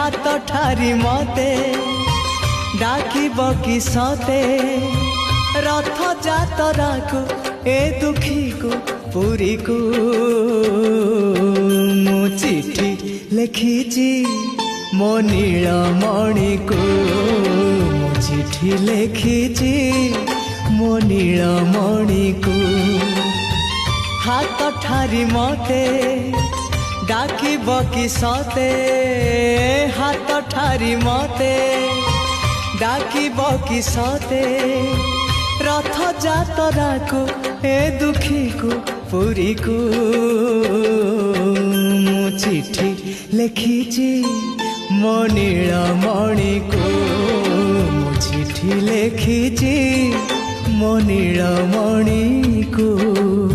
हाथ ठारी मते डाकिब कि सते रथ जातरा को ए दुखी को पुरी को मु चिठी लिखिची मो नीलमणि को मु चिठी लिखिची मो नीलमणि को हाथ ठारी मते डाकिब कि सते हाथ ठारी मते डाकिब कि सते रथ जातरा को ए दुखी को पुरी को मु चिठी लिखिची मो नीलमणि को मु चिठी लिखिची मो नीलमणि को।